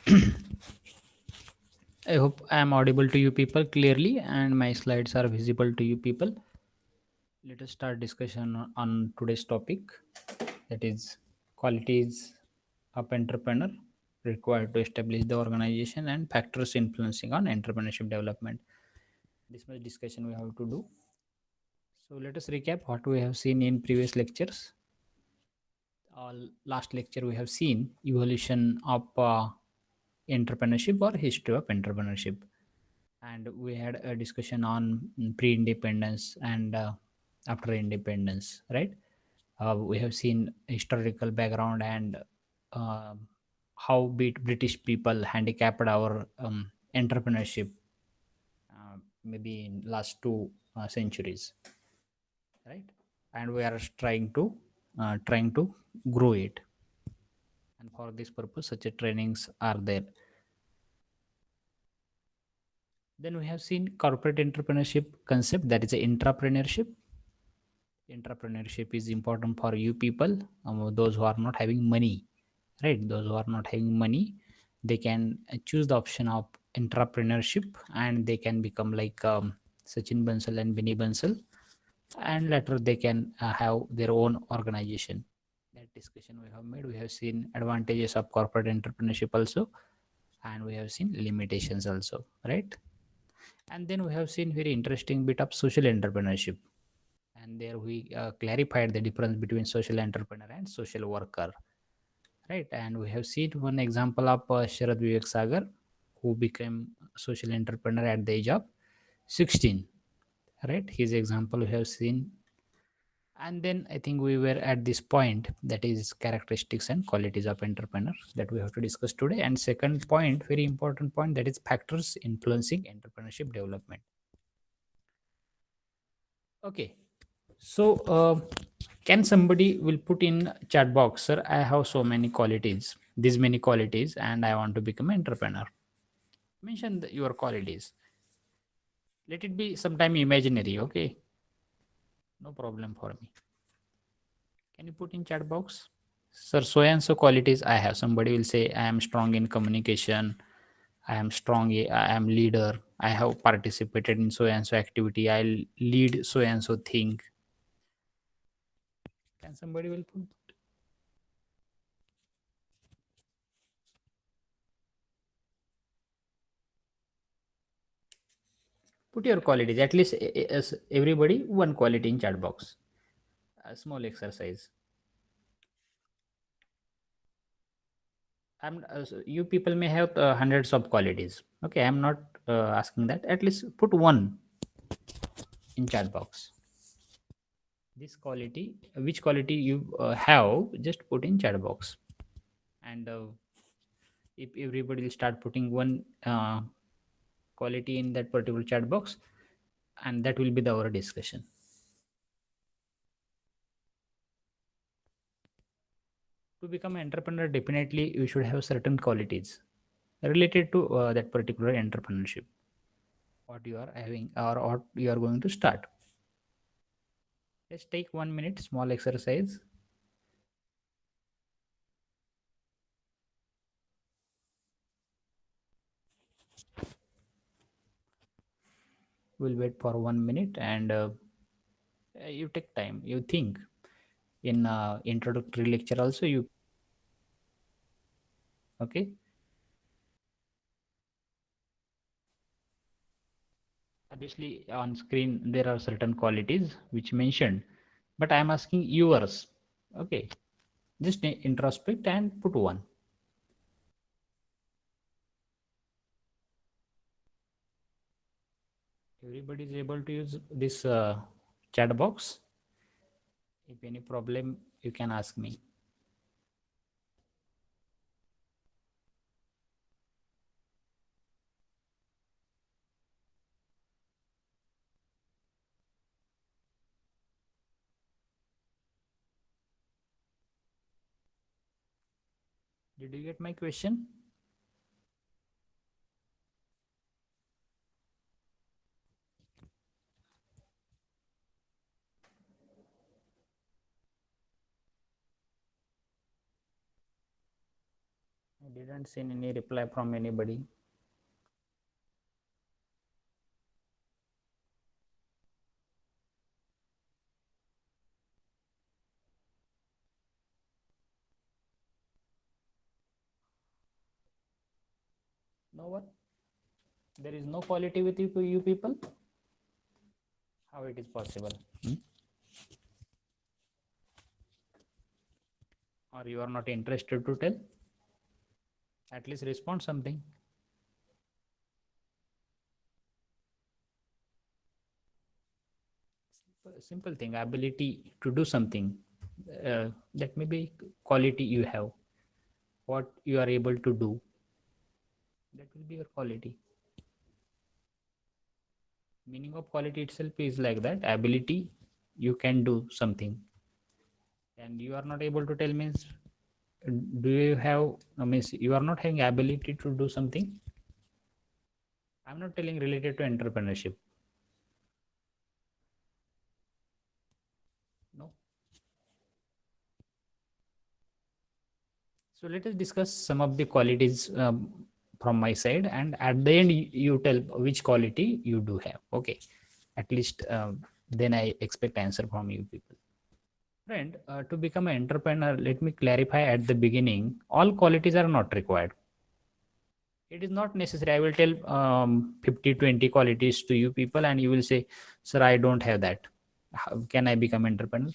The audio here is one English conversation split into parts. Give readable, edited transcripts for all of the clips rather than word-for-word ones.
I hope I am audible to you people clearly and my slides are visible to you people. Let us start discussion on today's topic, that is qualities of entrepreneur required to establish the organization and factors influencing on entrepreneurship development. This much discussion we have to do. So let us recap what we have seen in previous lectures. Last lecture we have seen evolution of entrepreneurship or history of entrepreneurship, and we had a discussion on pre-independence and after independence, right? We have seen historical background and uh, how British people handicapped our entrepreneurship, maybe in last two centuries, right? And we are trying to grow it, and for this purpose such a trainings are there. Then we have seen corporate entrepreneurship concept, that is a intrapreneurship. Entrepreneurship is important for you people, those who are not having money, right? Those who are not having money, they can choose the option of entrepreneurship, and they can become like Sachin Bansal and Vinny Bansal, and later they can have their own organization. That discussion we have made. We have seen advantages of corporate entrepreneurship also, and we have seen limitations also, right? And then we have seen very interesting bit of social entrepreneurship, and there we clarified the difference between social entrepreneur and social worker, right? And we have seen one example of Sharad Vivek Sagar, who became social entrepreneur at the age of 16, right? His example we have seen. And then I think we were at this point, that is characteristics and qualities of entrepreneur, that we have to discuss today. And second point, very important point, that is factors influencing entrepreneurship development. Okay. So, can somebody will put in chat box, sir? I have so many qualities, these many qualities, and I want to become an entrepreneur. Mention your qualities. Let it be sometime imaginary. Okay, no problem for me. Can you put in chat box, sir? So and so qualities I have. Somebody will say I am strong in communication. I am strong. I am leader. I have participated in so and so activity. I lead so and so thing. Can somebody will put? Put your qualities, at least as everybody one quality in chat box. A small exercise. You people may have hundreds of qualities. Okay, I'm not asking that. At least put one in chat box. This quality, which quality you have, just put in chat box. And if everybody will start putting one quality in that particular chat box, and that will be our discussion. To become an entrepreneur, definitely you should have certain qualities related to that particular entrepreneurship, what you are having or what you are going to start. Let's take 1 minute small exercise. We'll wait for 1 minute, and you take time, you think. In introductory lecture also you, okay? Obviously on screen there are certain qualities which mentioned, but I am asking yours. Okay, just introspect and put one. Everybody is able to use this chat box. If any problem you can ask me. Did you get my question? I didn't see any reply from anybody. No one? There is no quality with you people? How it is possible? Or you are not interested to tell? At least respond something. Simple thing, ability to do something. That may be quality you have. What you are able to do, that will be your quality. Meaning of quality itself is like that, ability, you can do something. And you are not able to tell means, do you have, means you are not having ability to do something. I'm not telling related to entrepreneurship. No. So let us discuss some of the qualities from my side, and at the end you tell which quality you do have. Okay, at least then I expect answer from you people. Friend, to become an entrepreneur, let me clarify at the beginning, all qualities are not required. It is not necessary. I will tell 50, 20 qualities to you people, and you will say, sir, I don't have that. How can I become entrepreneur?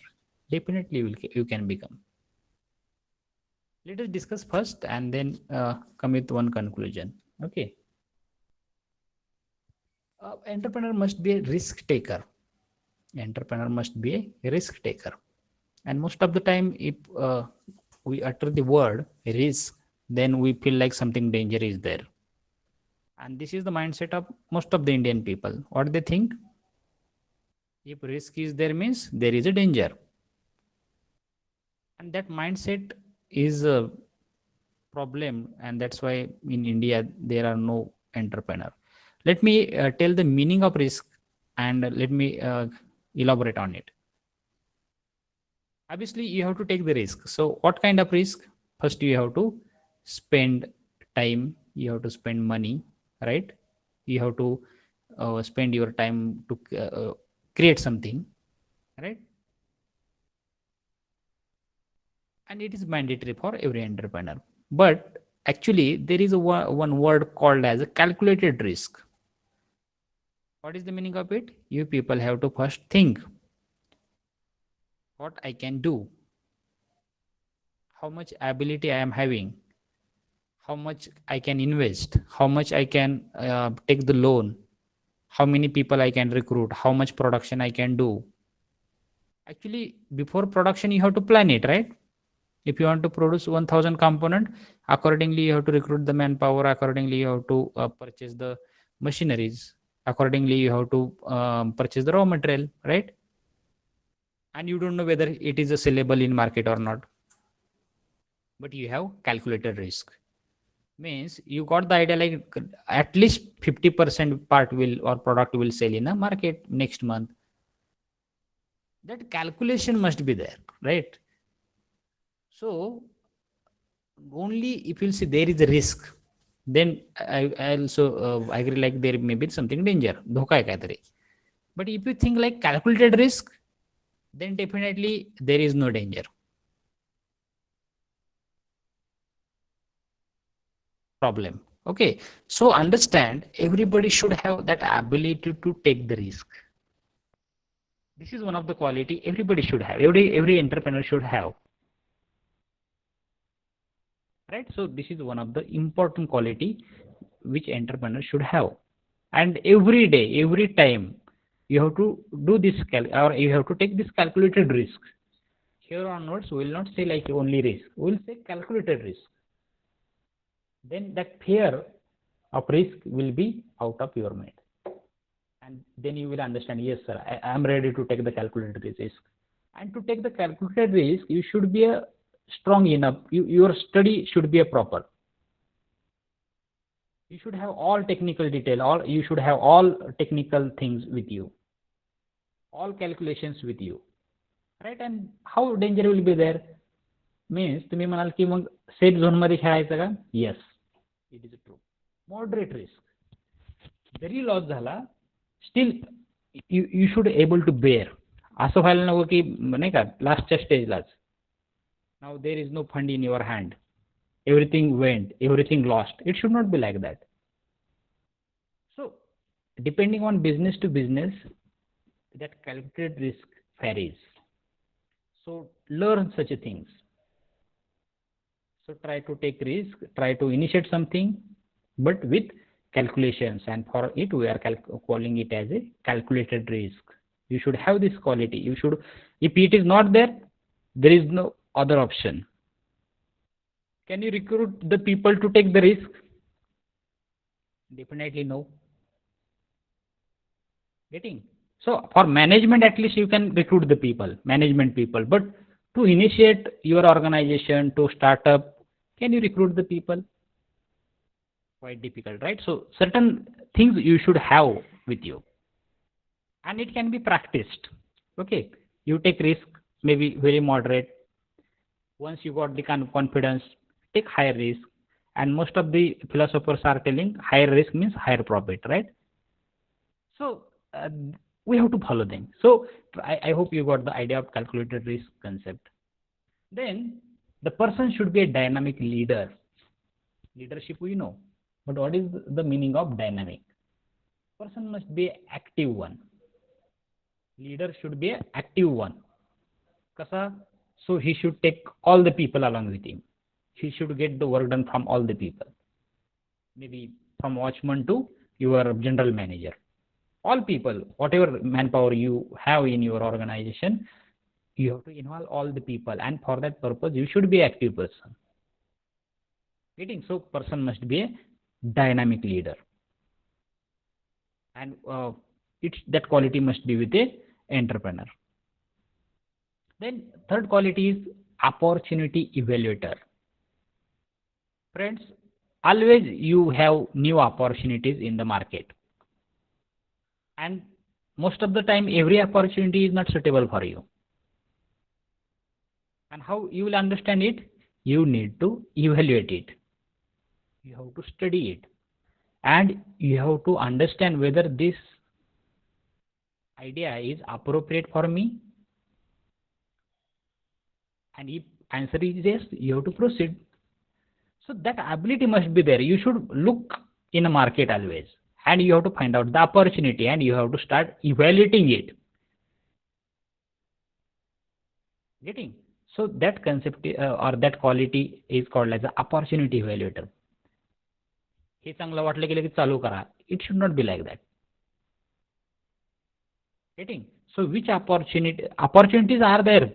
Definitely you can become. Let us discuss first and then come with one conclusion. Okay. Entrepreneur must be a risk taker. Entrepreneur must be a risk taker. And most of the time, if we utter the word risk, then we feel like something danger is there. And this is the mindset of most of the Indian people. What they think? If risk is there means there is a danger. And that mindset is a problem, and that's why in India there are no entrepreneur. Let me tell the meaning of risk, and let me elaborate on it. Obviously you have to take the risk. So what kind of risk? First you have to spend time, you have to spend money, right? You have to spend your time to create something, right? And it is mandatory for every entrepreneur. But actually there is a one word called as a calculated risk. What is the meaning of it? You people have to first think what I can do, how much ability I am having, how much I can invest, how much I can take the loan, how many people I can recruit, how much production I can do. Actually, before production, you have to plan it, right? If you want to produce 1000 component, accordingly, you have to recruit the manpower, accordingly, you have to purchase the machineries, accordingly, you have to purchase the raw material, right? And you don't know whether it is a sellable in market or not, but you have calculated risk. Means you got the idea like at least 50% part will or product will sell in a market next month. That calculation must be there, right? So only if you see there is a risk, then I also agree like there may be something danger, dhoka hai kaitari. But if you think like calculated risk, then definitely there is no danger. Problem. Okay, so understand everybody should have that ability to take the risk. This is one of the quality everybody should have. Every entrepreneur should have. Right? So this is one of the important quality which entrepreneur should have. And every day, every time, you have to do this or you have to take this calculated risk. Here onwards, we will not say like only risk. We will say calculated risk. Then that fear of risk will be out of your mind. And then you will understand, yes, sir, I am ready to take the calculated risk. And to take the calculated risk, you should be a strong enough. Your study should be a proper. You should have all technical detail. You should have all technical things with you. All calculations with you. Right? And how danger will be there? Means तुम्ही म्हणाल की मग safe झोनमध्ये खेळायचं का? Yes, it is true. Moderate risk जरी loss झाला still you should able to bear. असं व्हायला नको की नाही का लास्टच्या स्टेजलाच नाव there is no fund in your hand, everything went, everything lost. It should not be like that. So depending on business to business, that calculated risk varies. So learn such a things. So try to take risk, try to initiate something, but with calculations, and for it we are calling it as a calculated risk. You should have this quality. You should, if it is not there, there is no other option. Can you recruit the people to take the risk? Definitely no. Getting? So for management, at least you can recruit the people, management people. But to initiate your organization, to start up, can you recruit the people? Quite difficult, right? So certain things you should have with you, and it can be practiced. Okay, you take risk, maybe very moderate. Once you got the confidence, take higher risk. And most of the philosophers are telling higher risk means higher profit, right? So we have to follow them. So I hope you got the idea of calculated risk concept. Then the person should be a dynamic leader. Leadership we know, but what is the meaning of dynamic? Person must be an active one. Leader should be an active one. Kasa? So he should take all the people along with him. He should get the work done from all the people. Maybe from watchman to your general manager. All people, whatever manpower you have in your organization, you have to involve all the people, and for that purpose you should be an active person. Getting? So person must be a dynamic leader, and that quality must be with a entrepreneur. Then third quality is opportunity evaluator. Friends, always you have new opportunities in the market, and most of the time every opportunity is not suitable for you. And how you will understand it? You need to evaluate it. You have to study it, and you have to understand whether this idea is appropriate for me. And if answer is yes, you have to proceed. So that ability must be there. You should look in a market always, and you have to find out the opportunity, and you have to start evaluating it. Getting? So that concept or that quality is called as an opportunity evaluator. हे चांगलं वाटलं की लगेच चालू करा. It should not be like that. Getting? So which opportunities are there?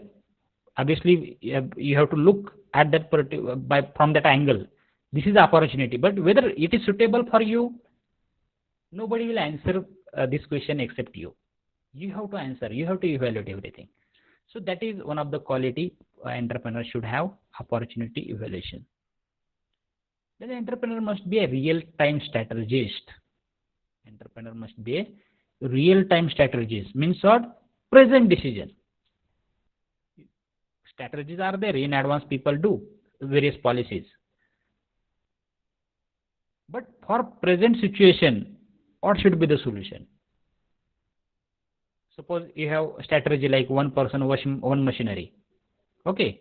Obviously you have to look at that from that angle. This is opportunity, but whether it is suitable for you, nobody will answer this question except you. You have to answer. You have to evaluate everything. So that is one of the quality entrepreneur should have, opportunity evaluation. Then the entrepreneur must be a real-time strategist. Entrepreneur must be a real-time strategist. Means what? Present decision. Strategies are there in advance. People do various policies, but for present situation, what should be the solution? Suppose you have a strategy like one person, one machinery. Okay,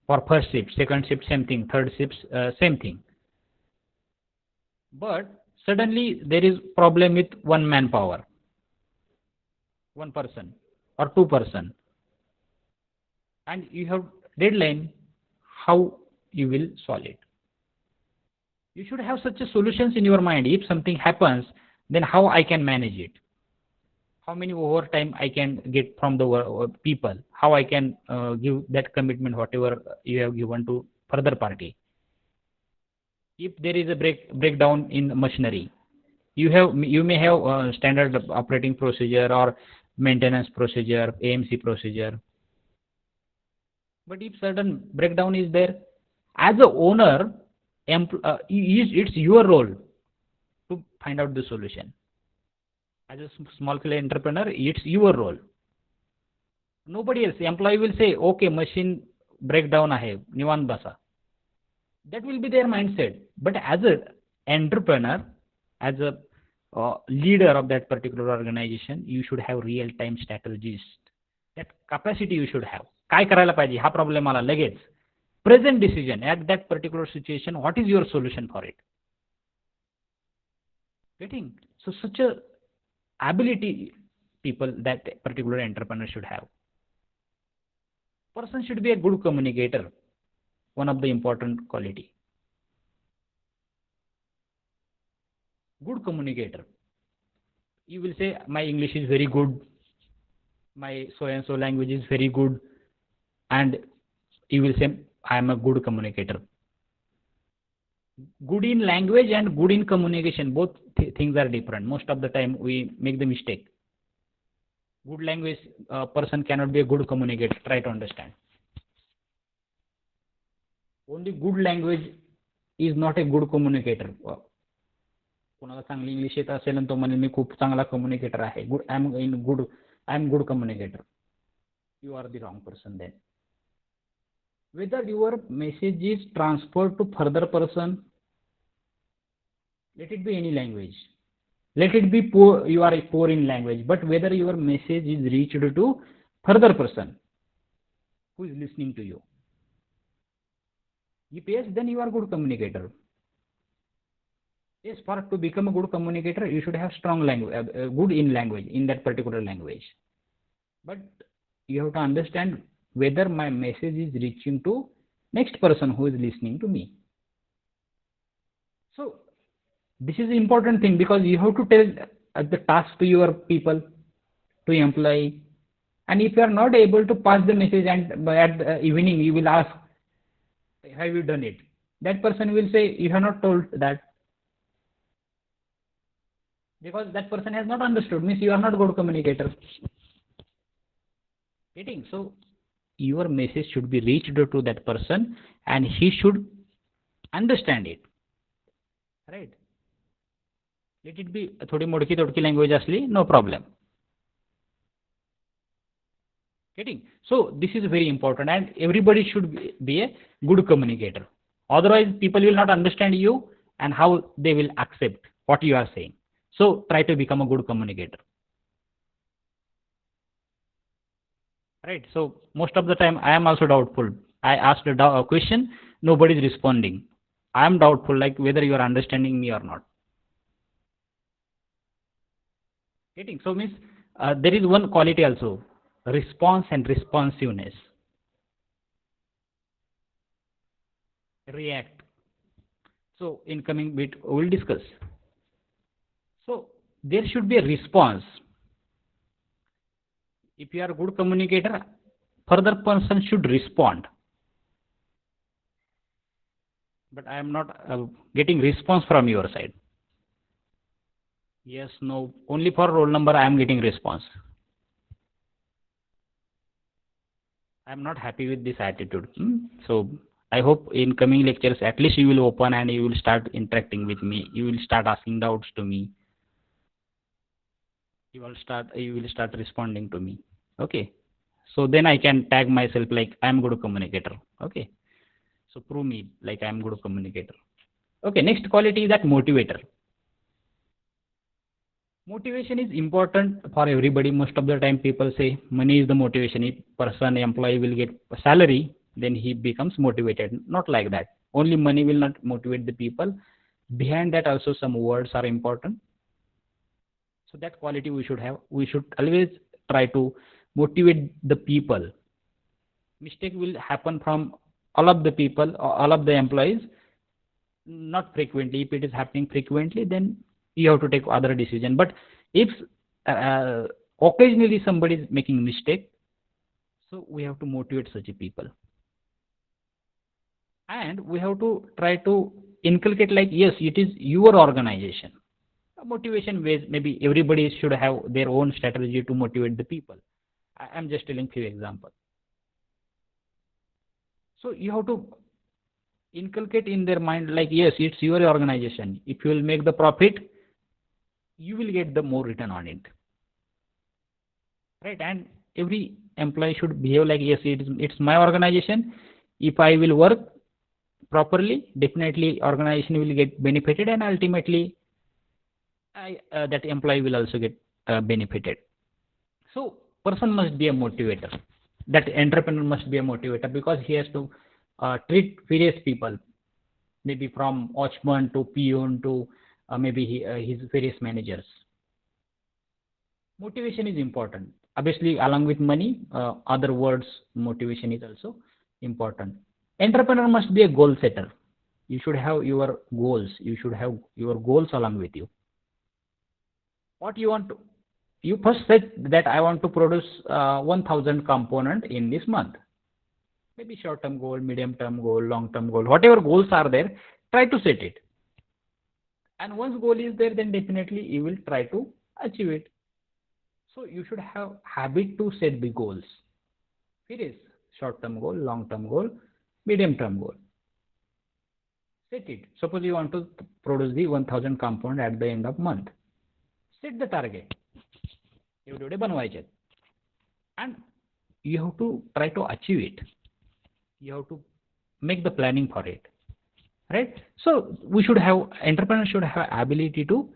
for first shift, second shift, same thing, third shift, same thing. But suddenly there is problem with one manpower, one person or two person, and you have deadline. How you will solve it? You should have such a solutions in your mind. If something happens, then how I can manage it? How many overtime I can get from the people? How I can give that commitment, whatever you have given to further party? If there is a breakdown in machinery, you may have standard operating procedure or maintenance procedure, AMC procedure. But if certain breakdown is there, as a owner, it's your role to find out the solution. As a small scale entrepreneur, it's your role. Nobody else. Employee will say, okay, machine breakdown ahe, niwan basa. That will be their mindset. But as an entrepreneur, as a leader of that particular organization, you should have real time strategies. That capacity you should have. काय करायला पाहिजे हा problem आला लगेच present decision at that particular situation, what is your solution for it? Getting? So such a ability people that particular entrepreneur should have. Person should be a good communicator, one of the important quality. Good communicator. You will say my English is very good, my so and so language is very good, and you will say I am a good communicator. Good in language and good in communication, both things are different. Most of the time we make the mistake. Good language person cannot be a good communicator. Try to understand. Only good language is not a good communicator. कोणाला चांगली English येत असेल आणि तो म्हणेल मी खूप चांगला communicator आहे, good I am good communicator. You are the wrong person then. Whether your message is transferred to further person, let it be any language, let it be poor, you are poor in language, but whether your message is reached to further person who is listening to you, yes, then you are good communicator. Yes, for to become a good communicator, you should have strong language, good in language, in that particular language. But you have to understand whether my message is reaching to next person who is listening to me. So this is the important thing, because you have to tell the task to your people, to employee, and if you are not able to pass the message and at the evening you will ask, have you done it? That person will say, you have not told that. Because that person has not understood, means you are not good communicator. Getting? So your message should be reached to that person and he should understand it. Right? Let it be थोडी मोडकी तोडकी language असली, no problem. Getting? So this is very important, and everybody should be a good communicator. Otherwise people will not understand you and how they will accept what you are saying. So try to become a good communicator. Right? So most of the time I am also doubtful. I asked a question, nobody is responding. I am doubtful, like whether you are understanding me or not. Getting? So means there is one quality also, response and responsiveness. React. So in coming bit we will discuss. So there should be a response. If you are a good communicator, further person should respond. But I am not getting response from your side. Yes, no, only for roll number I am getting response. I am not happy with this attitude. So I hope in coming lectures at least you will open and you will start interacting with me. You will start asking doubts to me. You will start responding to me. Okay. So then I can tag myself like I am good communicator. Okay. So prove me like I am good communicator. Okay. Next quality is that motivator. Motivation is important for everybody. Most of the time people say money is the motivation. If employee will get a salary, then he becomes motivated. Not like that. Only money will not motivate the people. Behind that also some words are important. So that quality we should have. We should always try to motivate the people. Mistake will happen from all of the people, all of the employees, not frequently. If it is happening frequently, then you have to take other decision. But if occasionally somebody is making mistake, so we have to motivate such people. And we have to try to inculcate like, yes, it is your organization. Motivation ways, maybe everybody should have their own strategy to motivate the people. I am just telling few examples. So you have to inculcate in their mind like, yes, it's your organization. If you will make the profit, you will get the more return on it. Right? And every employee should behave like, yes, it's my organization. If I will work properly, definitely organization will get benefited, and ultimately that employee will also get benefited. So person must be a motivator. That entrepreneur must be a motivator because he has to treat various people, maybe from watchman to peon to maybe his various managers. Motivation is important. Obviously, along with money, other words, motivation is also important. Entrepreneur must be a goal setter. You should have your goals. You should have your goals along with you. What you want to, you first said that I want to produce 1000 component in this month. Maybe short term goal, medium term goal, long term goal, whatever goals are there, try to set it. And once goal is there, then definitely you will try to achieve it. So you should have habit to set the goals. It is short term goal, long term goal, medium term goal. Set it. Suppose you want to produce the 1000 component at the end of month. Set the target. एवढे बनवायचे and you have to try to achieve it. You have to make the planning for it, right? So we should have, entrepreneur should have ability to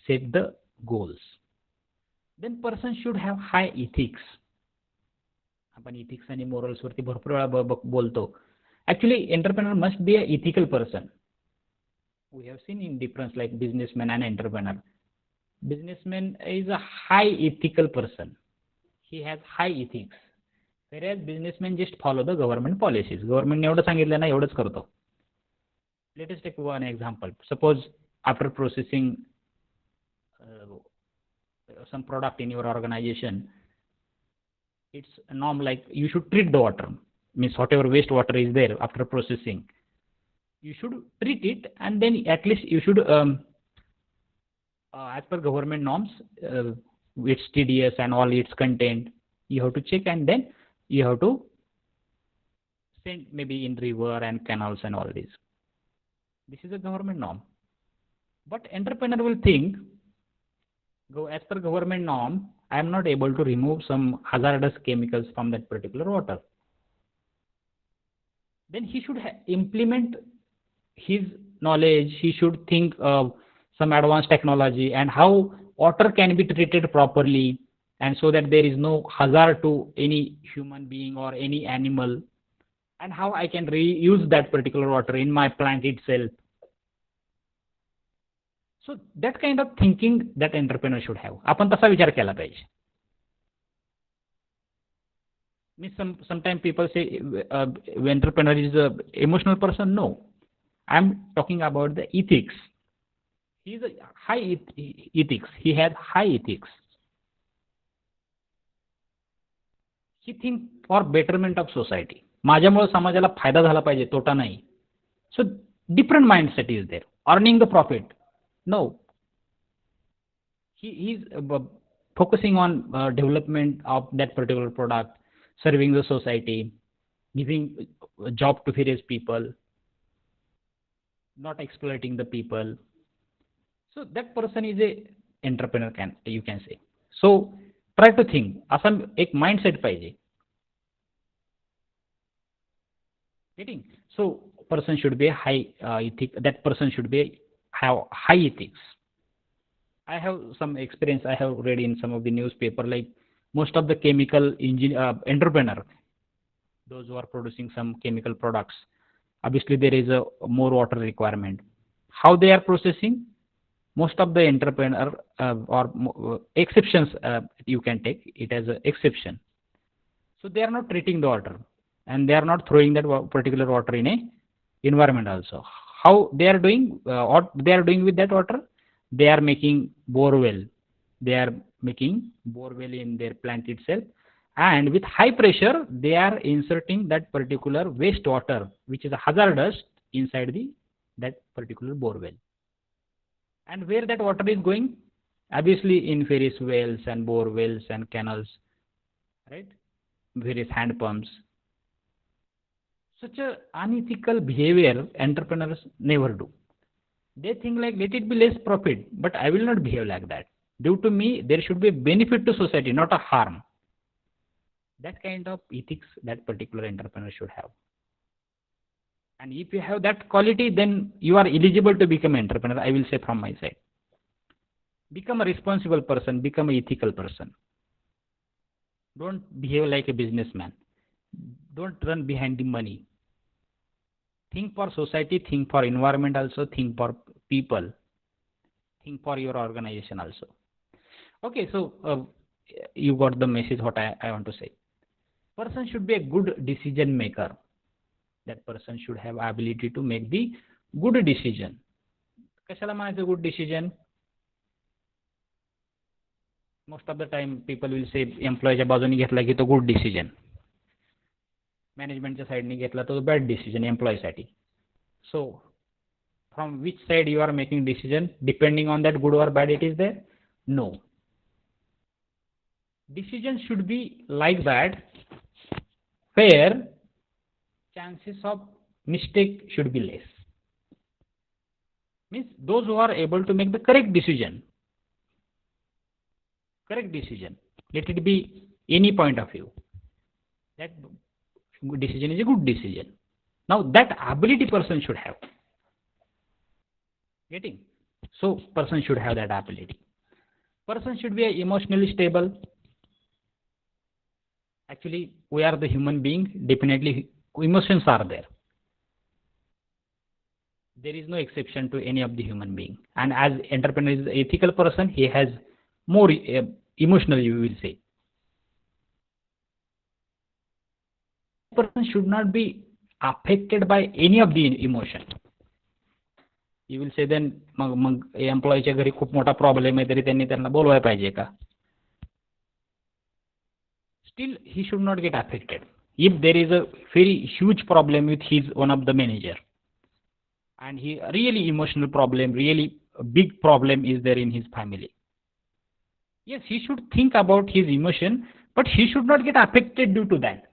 set the goals. Then person should have high ethics. आपण ethics आणि morals वरती भरपूर वेळा बोलतो. Actually entrepreneur must be a ethical person. We have seen in difference like businessman and entrepreneur. Businessman is a high ethical person. He has high ethics. Whereas businessmen just follow the government policies. Government एवढं सांगितलं ना एवढंच करतो. Let us take one example. Suppose after processing some product in your organization, it's a norm like you should treat the water. Means whatever waste water is there after processing, you should treat it, and then at least you should as per government norms, its TDS and all its content, you have to check, and then you have to send maybe in river and canals and all this. This is a government norm. But entrepreneur will think, go as per government norm, I am not able to remove some hazardous chemicals from that particular water. Then he should implement his knowledge. He should think of some advanced technology and how water can be treated properly, and so that there is no hazard to any human being or any animal, and how I can reuse that particular water in my plant itself. So that kind of thinking that entrepreneur should have. आपण तसा विचार केला पाहिजे. Sometimes people say entrepreneur is a emotional person. No, I'm talking about the ethics. He is a high ethics. He has high ethics. He thinks for betterment of society. माझ्यामुळे समाजाला फायदा झाला पाहिजे, तोटा नाही. So different mindset is there. Earning the profit. No. He is focusing on development of that particular product, serving the society, giving a job to various people, not exploiting the people. So that person is a entrepreneur, you can say. So try to think. असा एक mindset पाहिजे. Getting? So person should be high ethic. That person should have high ethics. I have some experience. I have read in some of the newspaper, like most of the chemical entrepreneur, those who are producing some chemical products, obviously there is a more water requirement. How they are processing? Most of the entrepreneur or exceptions, you can take it as an exception. So they are not treating the water, and they are not throwing that particular water in a environment also. How they are doing? What they are doing with that water? They are making borewell. They are making borewell in their plant itself, and with high pressure, they are inserting that particular wastewater, which is hazardous, inside that particular borewell. And where that water is going? Obviously in various wells and bore wells and canals, right? Various hand pumps. Such a unethical behavior entrepreneurs never do. They think like, let it be less profit, but I will not behave like that. Due to me, there should be a benefit to society, not a harm. That kind of ethics that particular entrepreneur should have. And if you have that quality, then you are eligible to become an entrepreneur, I will say from my side. Become a responsible person, become an ethical person. Don't behave like a businessman. Don't run behind the money. Think for society, think for environment also, think for people, think for your organization also. Okay, so you got the message what I want to say. Person should be a good decision maker. That person should have ability to make the good decision. कशाला म्हणायचं good decision? Most of the time people will say employeeच्या बाजूने घेतला की तो good decision. Managementच्या साइडने घेतला तो bad decision employee साठी. So from which side you are making decision depending on that good or bad it is there? No. Decision should be like that where chances of mistake should be less. Means those who are able to make the correct decision, let it be any point of view, that decision is a good decision. Now that ability person should have. Getting? So person should have that ability. Person should be emotionally stable. Actually, we are the human being, definitely emotions are there. There is no exception to any of the human being. And as entrepreneur is an ethical person, he has more emotional, you will say. Person should not be affected by any of the emotion. You will say then मग एम्प्लॉईच्या घरी खूप मोठा problem आहे तरी त्यांनी त्यांना बोलवायला पाहिजे का? Still he should not get affected. If there is a very huge problem with his one of the manager and he really emotional problem, really a big problem is there in his family. Yes, he should think about his emotion, but he should not get affected due to that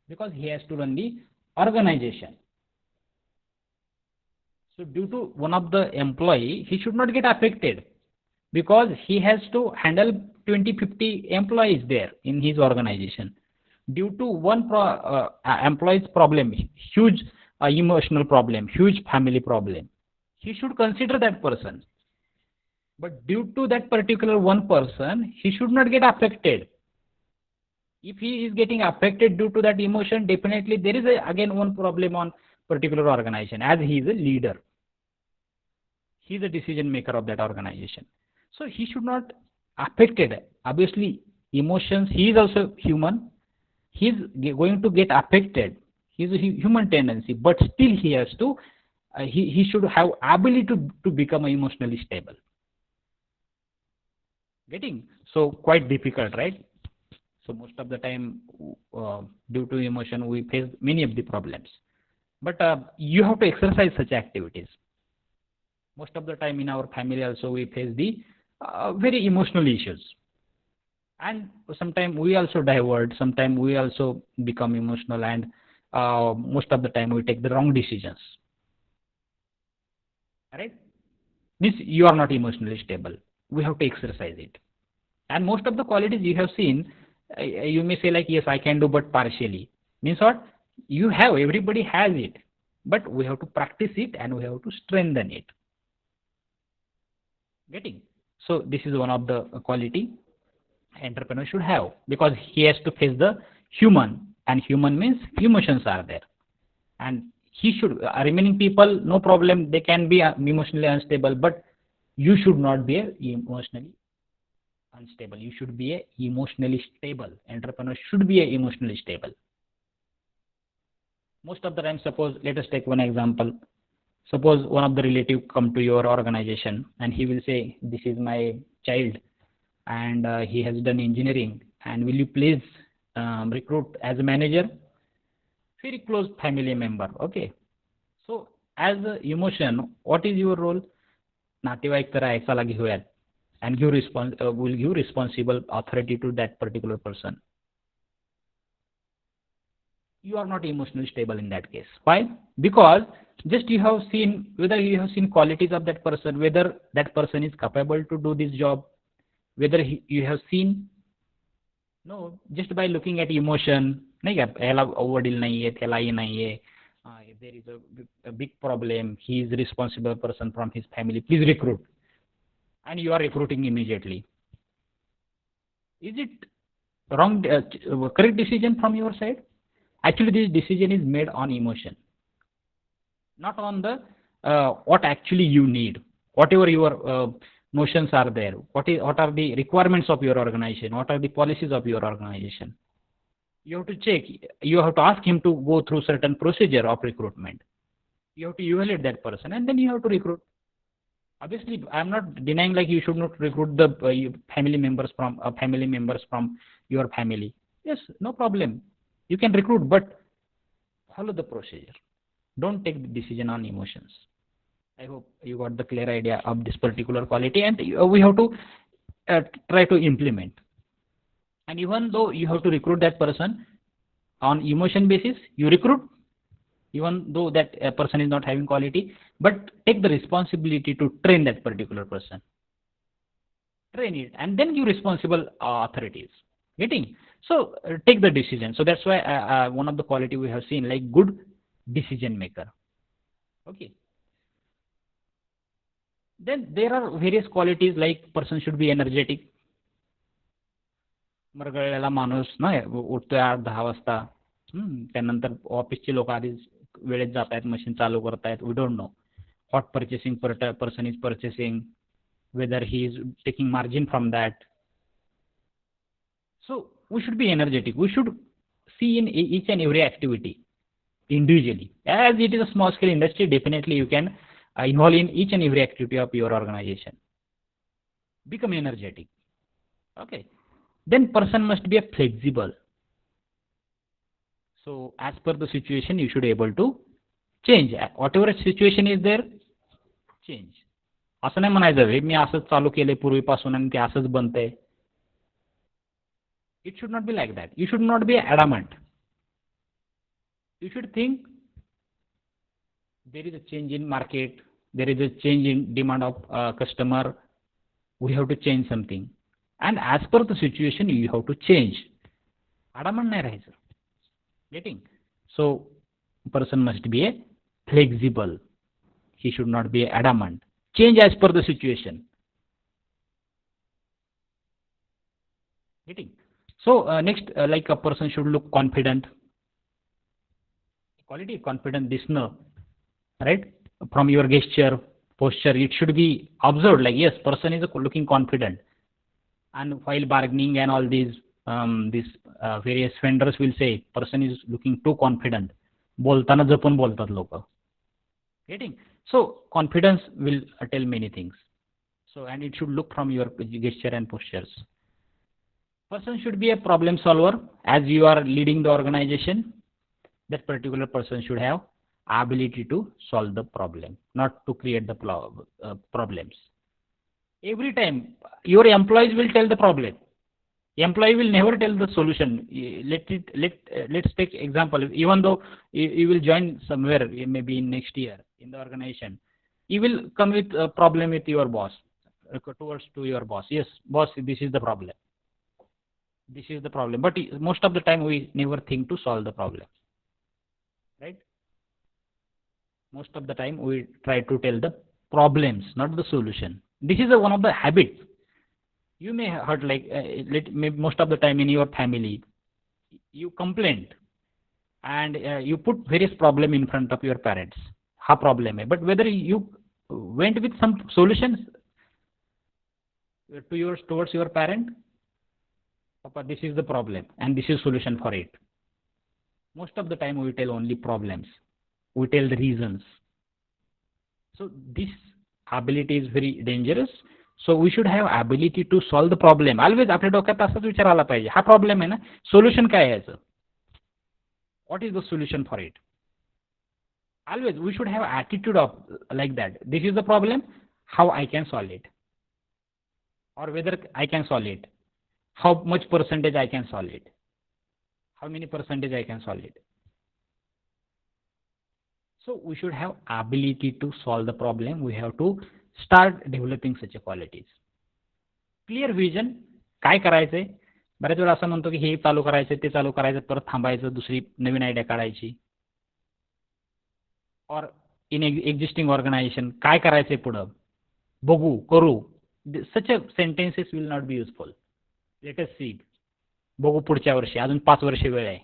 because he has to run the organization. So due to one of the employee, he should not get affected because he has to handle 20-50 employees there in his organization. Due to one employee's problem, huge emotional problem, huge family problem, he should consider that person. But due to that particular one person, he should not get affected. If he is getting affected due to that emotion, definitely there is again one problem on particular organization as he is a leader. He is a decision maker of that organization. So he should not affected. Obviously, emotions, he is also human. He is going to get affected. He is a human tendency, but still he has to, he should have ability to become emotionally stable. Getting? So quite difficult, right? So most of the time, due to emotion, we face many of the problems. But you have to exercise such activities. Most of the time in our family also we face the very emotional issues. And sometimes we also divert, sometimes we also become emotional and most of the time we take the wrong decisions. Right? Means you are not emotionally stable. We have to exercise it. And most of the qualities you have seen, you may say like, yes, I can do, but partially. Means what? You have, everybody has it. But we have to practice it and we have to strengthen it. Getting? So this is one of the quality entrepreneur should have because he has to face the human and human means emotions are there. And he should, remaining people, no problem, they can be emotionally unstable, but you should not be emotionally unstable. You should be emotionally stable. Entrepreneur should be emotionally stable. Most of the time, suppose, let us take one example. Suppose one of the relative come to your organization and he will say, this is my child and he has done engineering and will you please recruit as a manager? Very close family member. Okay. So as a emotion, what is your role? नातेवाईक तर ऐकायला घेऊयात and will give responsible authority to that particular person. You are not emotionally stable in that case. Why? Because just you have seen, whether you have seen qualities of that person, whether that person is capable to do this job, whether you have seen, no, just by looking at emotion, नाही का, याला वडील नाहीये, त्याला हे नाहीये, there is a big problem. He is responsible person from his family. Please recruit. And you are recruiting immediately. Is it wrong, correct decision from your side? Actually, this decision is made on emotion, not on the what actually you need. Whatever your notions are there, what are the requirements of your organization? What are the policies of your organization? You have to check. You have to ask him to go through certain procedure of recruitment. You have to evaluate that person, and then you have to recruit. Obviously, I am not denying like you should not recruit the family members from your family. Yes, no problem. You can recruit, but follow the procedure. Don't take the decision on emotions. I hope you got the clear idea of this particular quality, and we have to try to implement. And even though you have to recruit that person on emotion basis, you recruit, even though that person is not having quality, but take the responsibility to train that particular person. Train it, and then give responsible authorities. Getting? So take the decision. So that's why one of the quality we have seen like good decision maker. Okay. Then there are various qualities like person should be energetic. मरगळलेला माणूस ना उठतोय 8-10 वाजता. त्यानंतर ऑफिसचे लोक आधीच वेळेत जात आहेत, मशीन चालू करतायत. We don't know what purchasing person is purchasing, whether he is taking margin from that. So we should be energetic. We should see in each and every activity individually. As it is a small scale industry, definitely you can involve in each and every activity of your organization. Become energetic. Okay. Then person must be a flexible. So as per the situation, you should able to change. Whatever situation is there, change. असं नाही म्हणायचं मी असंच चालू केलंय पूर्वीपासून आणि ते असंच बनतंय. It should not be like that. You should not be adamant. You should think there is a change in market, there is a change in demand of customer. We have to change something, and as per the situation, you have to change. Adamant नाही राहायचं. Getting? So person must be a flexible. He should not be adamant. Change as per the situation. Getting? So next, like a person should look confident. Quality confident दिसणं, right? From your gesture, posture, it should be observed. Like yes, person is looking confident. And while bargaining and all these various vendors will say person is looking too confident. बोलताना जपून बोलतात लोक. Getting? So confidence will tell many things. So and it should look from your gesture and postures. Person should be a problem solver. As you are leading the organization, that particular person should have ability to solve the problem, not to create the problems. Every time your employees will tell the problem. Employee will never tell the solution. Let's take example. Even though you will join somewhere, maybe in next year in the organization, you will come with a problem with your boss, towards to your boss. Yes, boss, this is the problem. This is the problem. But most of the time we never think to solve the problem. Right? Most of the time we try to tell the problems, not the solution. This is one of the habits. You may have heard like most of the time in your family, you complain and you put various problem in front of your parents. Ha problem hai. But whether you went with some solutions towards your parent, Papa, this is the problem and this is solution for it. Most of the time we tell only problems. We tell the reasons. So this ability is very dangerous. So we should have ability to solve the problem. Always आपल्या डोक्यात असाच विचार आला पाहिजे. हा problem आहे ना, solution काय आहे याचं? What is the solution for it? Always we should have attitude of like that. This is the problem. How I can solve it? Or whether I can solve it? How much percentage I can solve it? How many percentage I can solve it? So we should have ability to solve the problem. We have to start developing such qualities. Clear vision. काय करायचंय? बऱ्याच वेळा असं म्हणतो की हे चालू करायचं, ते चालू करायचं, परत थांबायचं, दुसरी नवीन आयडिया काढायची. or in existing organization, काय करायचंय पुढं, बघू, करू. Such a sentences will not be useful. Let us see. बघू पुढच्या वर्षी, अजून 5 वर्ष वेळ आहे.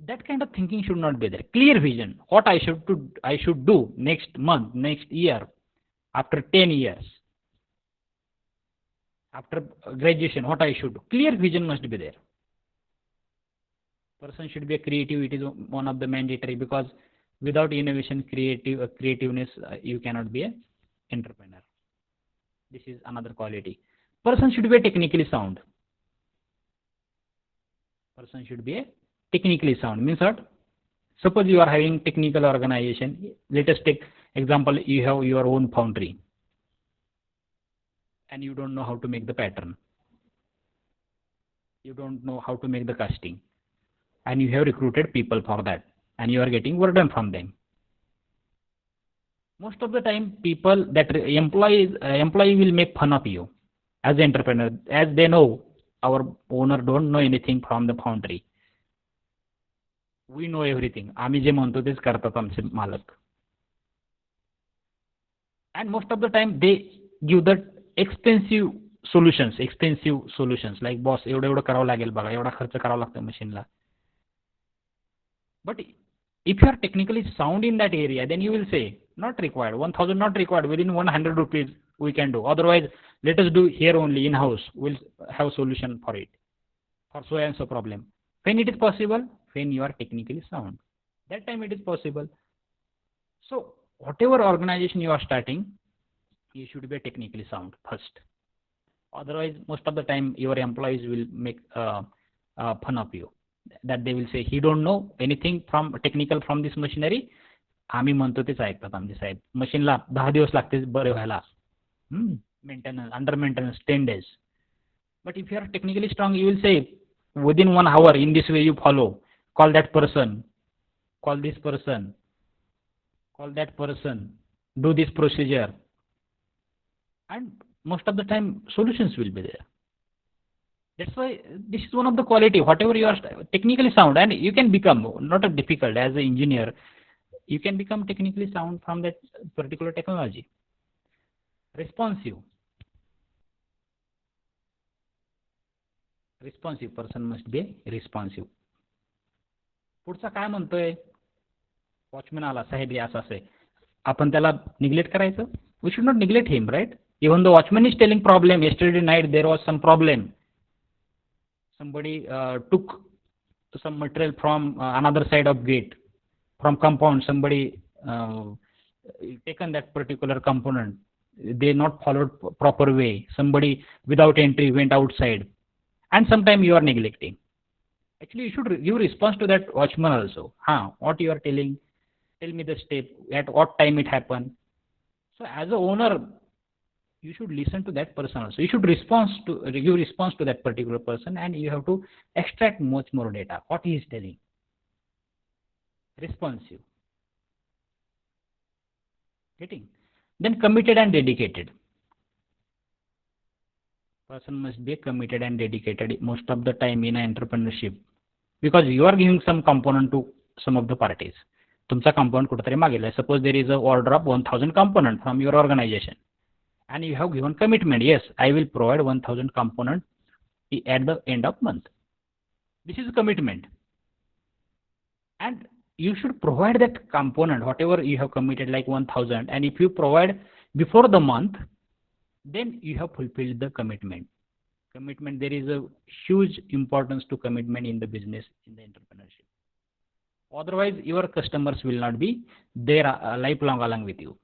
That kind of thinking should not be there. Clear vision. What I should do next month, next year, after 10 years, after graduation, what I should do. Clear vision must be there. Person should be a creative. It is one of the mandatory, because without innovation, creativeness, you cannot be an entrepreneur. This is another quality. Person should be technically sound. Person should be technically sound. Means what? Suppose you are having technical organization. Let us take example. You have your own foundry, and you don't know how to make the pattern. You don't know how to make the casting, and you have recruited people for that, and you are getting work done from them. Most of the time, people that employee will make fun of you as an entrepreneur, as they know our owner don't know anything from the foundry. We know everything. आम्ही जे म्हणतो तेच करतात आमचे मालक. And most of the time they give the expensive solutions like boss एवढं करावं लागेल बघा, एवढा खर्च करावा लागतो मशीनला. But if you are technically sound in that area, then you will say not required, 1000 not required, within 100 rupees we can do. Otherwise, let us do here only in house. We'll have solution for it, for so and so problem. When it is possible, when you are technically sound, that time it is possible. So whatever organization you are starting, you should be technically sound first. Otherwise, most of the time your employees will make fun of you, that they will say he don't know anything from technical from this machinery. आम्ही म्हणतो तेच ऐकतात आमचे साहेब. मशीनला 10 दिवस लागते बरे व्हायला. Maintenance, under maintenance 10 days. But if you are technically strong, you will say within 1 hour, in this way you follow. Call that person, call this person, call that person, do this procedure, and most of the time solutions will be there. That's why this is one of the quality. Whatever you are technically sound, and you can become not a difficult as an engineer, you can become technically sound from that particular technology. Responsive person must be responsive. पुढचा काय म्हणतोय, watchman आला, साहेब हे असं आहे, आपण त्याला neglect करायचं? We should not neglect him, right? Even the watchman is telling problem, yesterday night there was some problem, somebody took some material from another side of gate, from compound, somebody taken that particular component, they not followed proper way, somebody without entry went outside, and sometime you are neglecting. Actually, you should give response to that watchman also. What you are telling, tell me the step, at what time it happened. So as a owner, you should listen to that person also. You should give response to that particular person, and you have to extract much more data, what he is telling. Responsive. Getting? Then committed and dedicated. Person must be committed and dedicated most of the time in entrepreneurship, because you are giving some component to some of the parties. तुमचा component कुठेतरी मागेल. Suppose there is a order of 1000 component from your organization, and you have given commitment. Yes, I will provide 1000 component at the end of month. This is a commitment, and you should provide that component whatever you have committed, like 1000, and if you provide before the month, then you have fulfilled the commitment. There is a huge importance to commitment in the business, in the entrepreneurship. Otherwise, your customers will not be there lifelong along with you.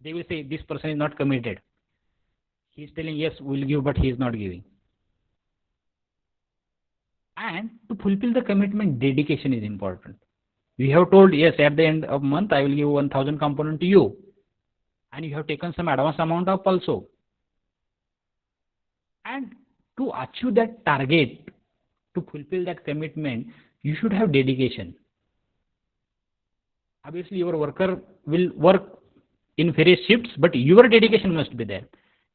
They will say this person is not committed. He is telling yes, we'll give, but he is not giving. And to fulfill the commitment, dedication is important. We have told yes, at the end of month I will give 1000 component to you, and you have taken some advance amount of also. And to achieve that target, to fulfill that commitment, you should have dedication. Obviously, your worker will work in various shifts, but your dedication must be there.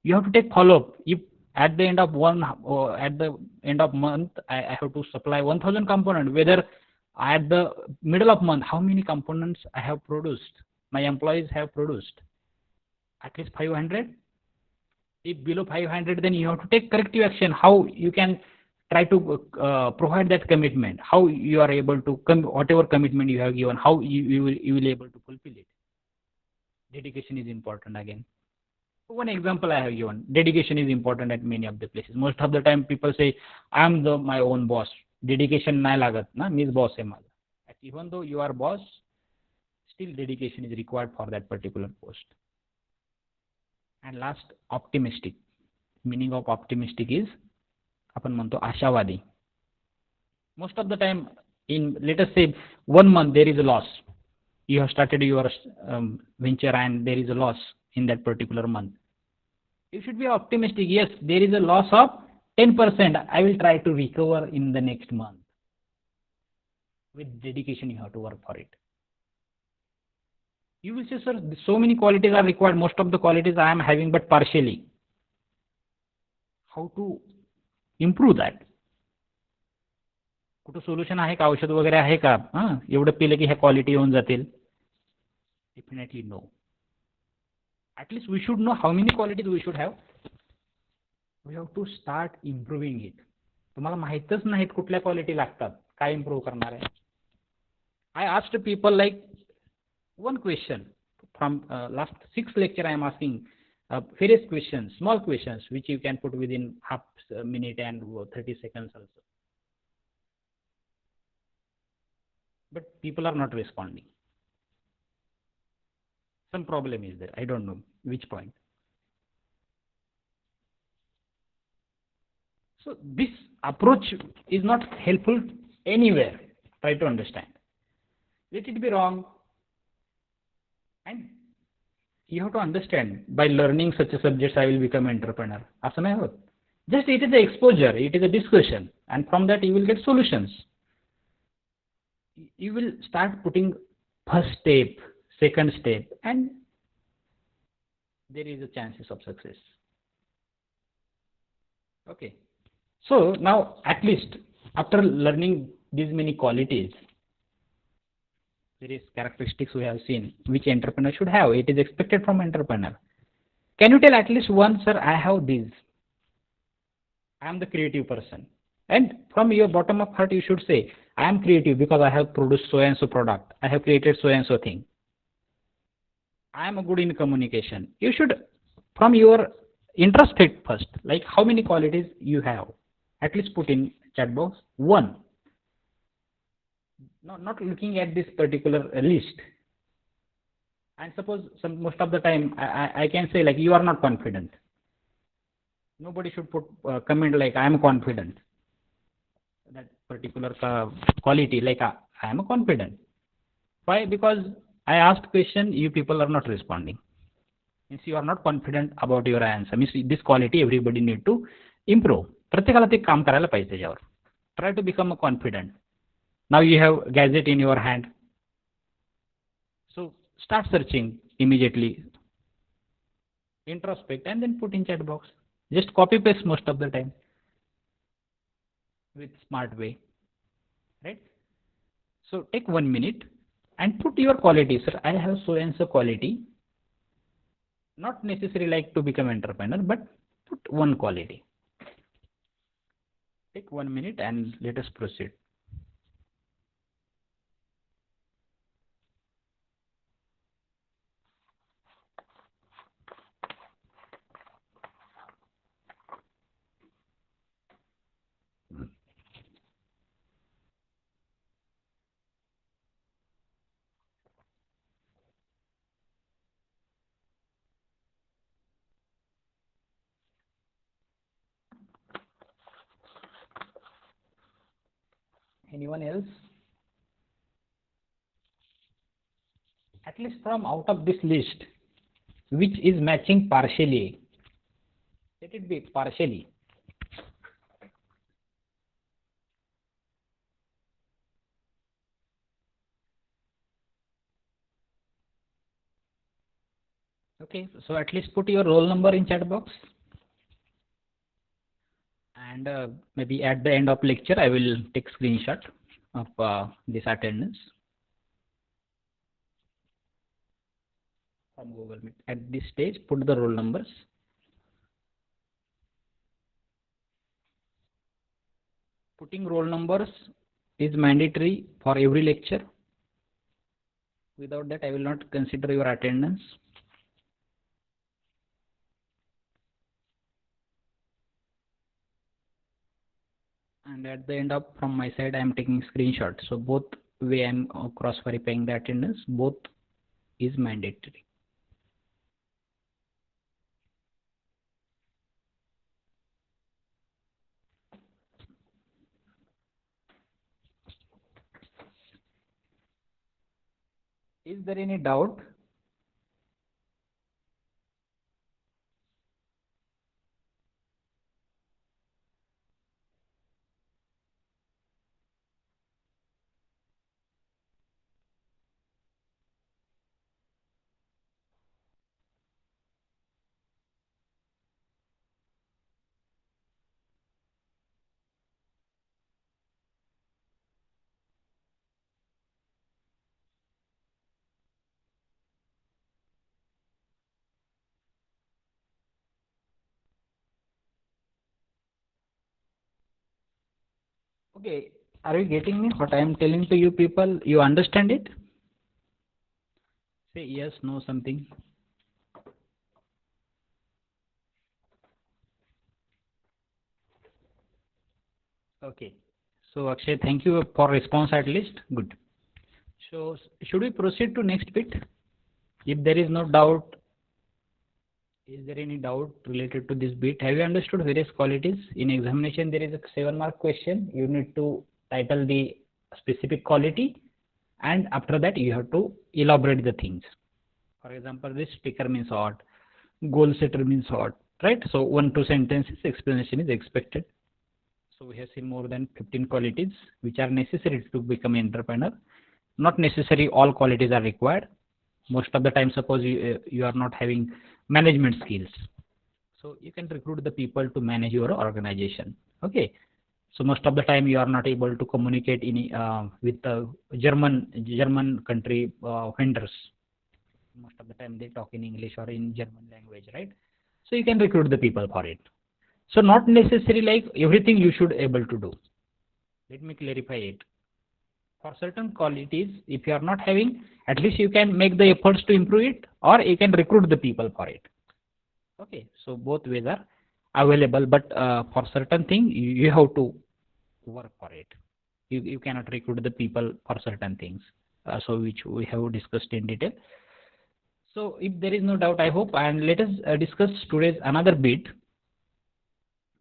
You have to take follow-up. If at the end of month, I have to supply 1000 component, whether At the middle of month, how many components I have produced, my employees have produced? At least 500. If below 500, then you have to take corrective action. How you can try to provide that commitment? How you are able to whatever commitment you have given, how you will able to fulfill it? Dedication is important again. One example I have given. Dedication is important at many of the places. Most of the time, people say, "I am my own boss." Dedication नाही लागत ना, मीच boss आहे माझा. Even though you are boss, still dedication is required for that particular post. And last, optimistic. Meaning of optimistic is आपण म्हणतो आशावादी. Most of the time, in let us say 1 month there is a loss. You have started your venture and there is a loss in that particular month. You should be optimistic. Yes, there is a loss of 10%. I will try to recover in the next month. With dedication, you have to work for it. You will say, sir, so many qualities are required. Most of the qualities I am having, but partially. How to improve that? कुठं solution आहे का, औषध वगैरे आहे का, एवढं पिलं की ह्या क्वालिटी येऊन जातील? Definitely no. At least we should know how many qualities we should have. We have to start improving it. तुम्हाला माहितच नाहीत कुठल्या क्वालिटी लागतात, काय इम्प्रूव्ह करणार आहे? I asked people like one question from last 6 lecture. I am asking various questions, small questions, which you can put within half a minute and 30 seconds also. But people are not responding. Some problem is there. I don't know which point. So this approach is not helpful anywhere. Try to understand. Let it be wrong. And you have to understand, by learning such a subjects, I will become entrepreneur. असं नाही होत. Just it is the exposure, it is a discussion, and from that you will get solutions. You will start putting first step, second step, and there is a chances of success. Okay. So now, at least after learning these many qualities, various characteristics we have seen which entrepreneur should have. It is expected from entrepreneur. Can you tell at least one, sir, I have these. I am the creative person. And from your bottom of heart, you should say, I am creative because I have produced so and so product. I have created so and so thing. I am good in communication. You should, from your introspect first, like how many qualities you have. At least put in chat box 1. Not looking at this particular list. And suppose most of the time I can say like you are not confident. Nobody should put comment like I am confident. That particular quality like I am confident. Why? Because I asked question, you people are not responding. Means you are not confident about your answer. Means this quality everybody need to improve. प्रत्येकाला ते काम करायला पाहिजे त्याच्यावर. Try to become confident. Now you have gadget in your hand. So start searching immediately. Introspect and then put in chat box. Just copy paste most of the time. With smart way. Right? So take 1 minute and put your quality. Sir, I have so and so quality. Not necessarily like to become entrepreneur, but put one quality. Take 1 minute and let us proceed. Anyone else? At least from out of this list, which is matching partially? Let it be partially. Okay, so at least put your roll number in chat box. And maybe at the end of lecture, I will take screenshot. of this attendance from Google Meet. At this stage, put the roll numbers. Putting roll numbers is mandatory for every lecture. Without that, I will not consider your attendance. And at the end of, from my side, I am taking screenshot. So both way I am cross verifying the attendance, both is mandatory. Is there any doubt? Okay, are you getting me? What I am telling to you people, you understand it? Say yes, no, something. Okay. So Akshay, thank you for response at least. Good. So should we proceed to next bit? If there is no doubt, is there any doubt related to this bit? Have you understood various qualities? In examination, there is a 7-mark question. You need to title the specific quality, and after that, you have to elaborate the things. For example, this speaker means what? Goal setter means what? Right? So 1-2 sentences explanation is expected. So we have seen more than 15 qualities which are necessary to become an entrepreneur. Not necessary all qualities are required. Most of the time, suppose you are not having management skills, so you can recruit the people to manage your organization. Okay. So most of the time you are not able to communicate with German country vendors. Most of the time they talk in English or in German language, right? So you can recruit the people for it. So not necessarily like everything you should able to do. Let me clarify it. For certain qualities, if you are not having, at least you can make the efforts to improve it, or you can recruit the people for it. Okay, so both ways are available, but for certain thing you have to work for it. You cannot recruit the people for certain things, so which we have discussed in detail. So if there is no doubt, I hope, and let us discuss today's another bit,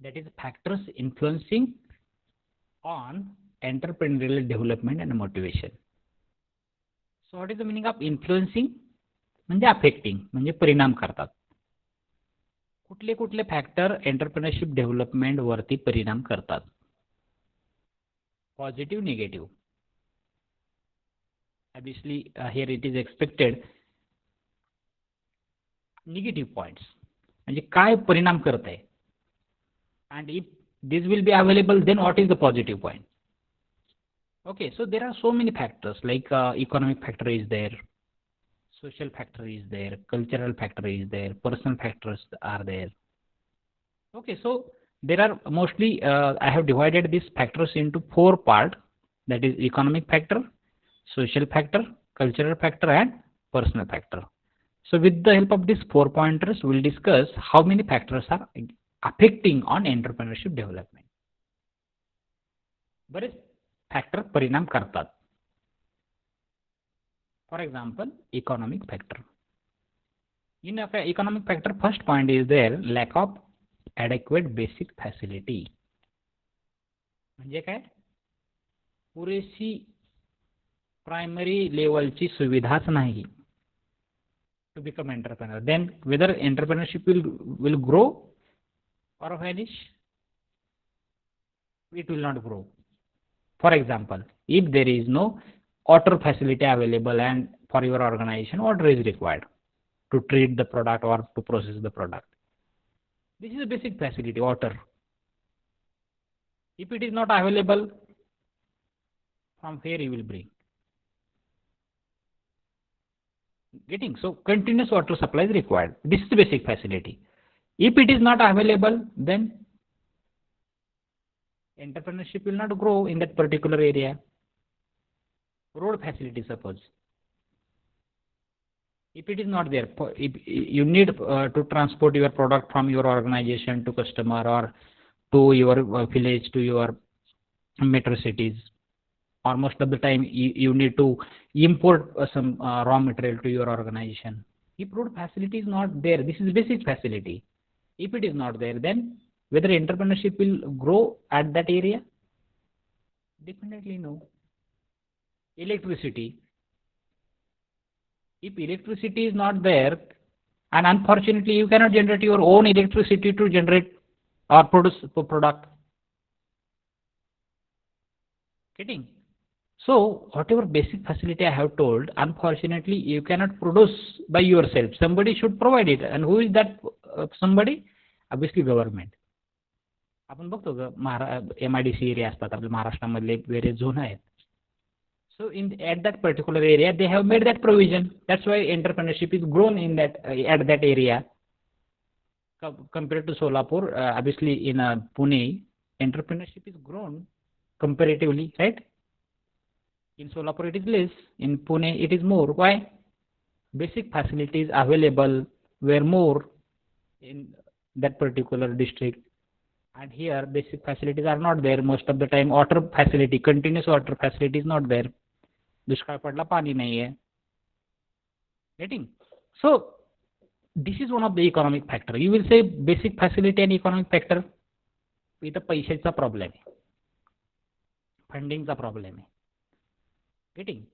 that is factors influencing on entrepreneurial development and motivation. So what is the meaning of influencing? म्हणजे affecting, म्हणजे परिणाम करतात. कुठले कुठले factor entrepreneurship development वरती परिणाम करतात? Positive, negative. Obviously here it is expected negative points, म्हणजे काय परिणाम करत आहे. And if this will be available, then what is the positive point? Okay, so there are so many factors like economic factor is there, social factor is there, cultural factor is there, personal factors are there. Okay, so there are mostly I have divided these factors into 4 parts, that is economic factor, social factor, cultural factor, and personal factor. So with the help of these 4 pointers, we will discuss how many factors are affecting on entrepreneurship development. बरेच factor परिणाम करतात. For example, economic factor. In economic factor, first point is there, lack of adequate basic facility. म्हणजे काय? पुरेशी primary लेवलची सुविधाच नाही to become entrepreneur. Then whether entrepreneurship will grow or vanish? It will not grow. For example, if there is no water facility available and for your organization, water is required to treat the product or to process the product. This is a basic facility, water. If it is not available, From where you will bring? Getting? So continuous water supply is required. This is the basic facility. If it is not available, then entrepreneurship will not grow in that particular area. Road facility, suppose. If it is not there, if you need to transport your product from your organization to customer or to your village, to your metro cities, or most of the time you need to import some raw material to your organization. If road facility is not there, this is basic facility. If it is not there, then whether entrepreneurship will grow at that area? Definitely no. Electricity. If electricity is not there, and unfortunately you cannot generate your own electricity to generate or produce the product. Getting? So whatever basic facility I have told, unfortunately you cannot produce by yourself. Somebody should provide it. And who is that somebody? Obviously government. आपण बघतो MIDC area असतात आपल्या महाराष्ट्रामधले various zone आहेत. So at that particular area, they have made that provision. That's why entrepreneurship is grown in that at that area. Compared to Solapur, obviously in Pune, entrepreneurship is grown comparatively, right? In Solapur it is less. In Pune it is more. Why? Basic facilities available were more in that particular district. And here basic facilities are not there. Most of the time water facility, continuous water facility is not there. दुष्काळ पडला पाणी नाहीये. Getting? So this is one of the economic factor. You will say basic facility and economic factor. इथं पैशाचा problem आहे, फंडिंगचा problem आहे. Getting?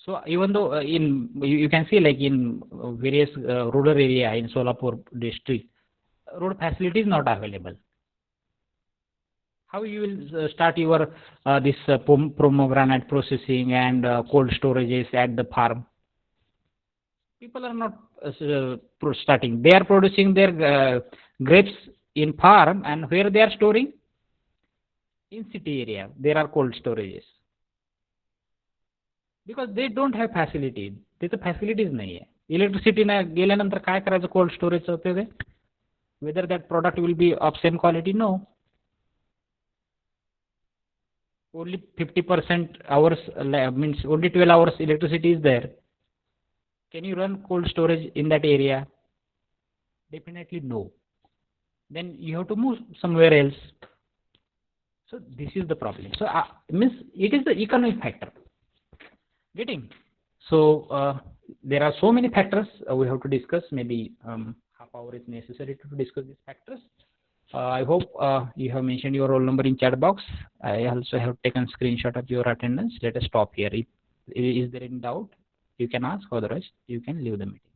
So even though you can see like in various rural area in Solapur district, road facility is not available. How you will start your this pomegranate processing and cold storages at the farm? People are not starting. They are producing their grapes in farm, and where they are storing? In city area. There are cold storages. Because they don't have facility. तिथं facilities नाही आहे. Electricity नाही गेल्यानंतर काय करायचं cold storage होते ते? Whether that product will be of same quality? No. Only 50% hours means only 12 hours electricity is there. Can you run cold storage in that area? Definitely no. Then you have to move somewhere else. So this is the problem. So means it is the economic factor. Getting? So there are so many factors we have to discuss. Maybe half hour is necessary to discuss these factors. I hope you have mentioned your roll number in chat box. I also have taken screenshot of your attendance. Let us stop here. Is there any doubt? You can ask, otherwise you can leave the meeting.